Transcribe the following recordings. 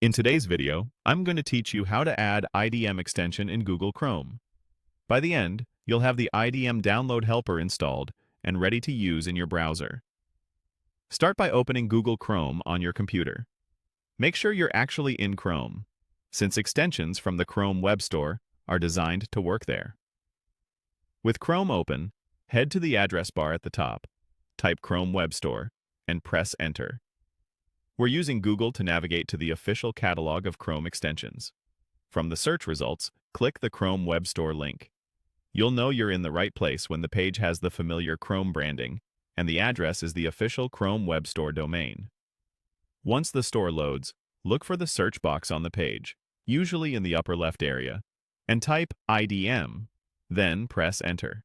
In today's video, I'm going to teach you how to add IDM extension in Google Chrome. By the end, you'll have the IDM download helper installed and ready to use in your browser. Start by opening Google Chrome on your computer. Make sure you're actually in Chrome, since extensions from the Chrome Web Store are designed to work there. With Chrome open, head to the address bar at the top, type Chrome Web Store, and press Enter. We're using Google to navigate to the official catalog of Chrome extensions. From the search results, click the Chrome Web Store link. You'll know you're in the right place when the page has the familiar Chrome branding, and the address is the official Chrome Web Store domain. Once the store loads, look for the search box on the page, usually in the upper left area, and type IDM, then press Enter.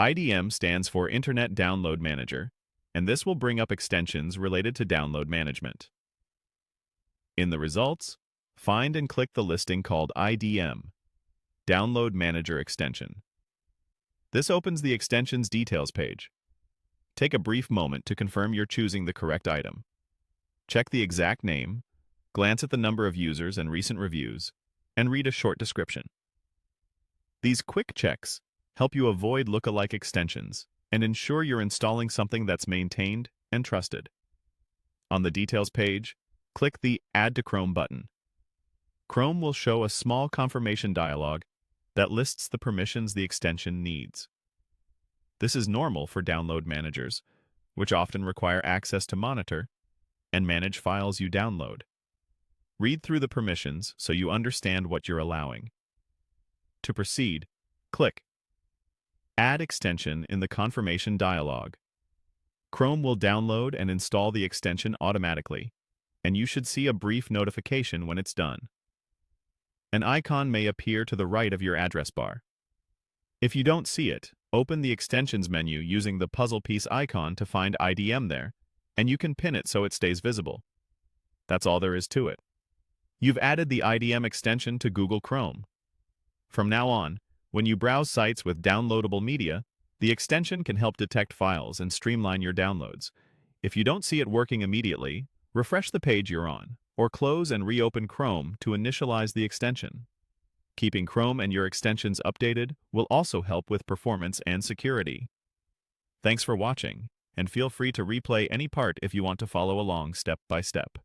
IDM stands for Internet Download Manager, and this will bring up extensions related to download management. In the results, find and click the listing called IDM, Download Manager Extension. This opens the extension's details page. Take a brief moment to confirm you're choosing the correct item. Check the exact name, glance at the number of users and recent reviews, and read a short description. These quick checks help you avoid look-alike extensions and ensure you're installing something that's maintained and trusted. On the Details page, click the Add to Chrome button. Chrome will show a small confirmation dialog that lists the permissions the extension needs. This is normal for download managers, which often require access to monitor and manage files you download. Read through the permissions so you understand what you're allowing. To proceed, click Add Extension in the confirmation dialog. Chrome will download and install the extension automatically, and you should see a brief notification when it's done. An icon may appear to the right of your address bar. If you don't see it, open the Extensions menu using the puzzle piece icon to find IDM there, and you can pin it so it stays visible. That's all there is to it. You've added the IDM extension to Google Chrome. From now on, when you browse sites with downloadable media, the extension can help detect files and streamline your downloads. If you don't see it working immediately, refresh the page you're on, or close and reopen Chrome to initialize the extension. Keeping Chrome and your extensions updated will also help with performance and security. Thanks for watching, and feel free to replay any part if you want to follow along step by step.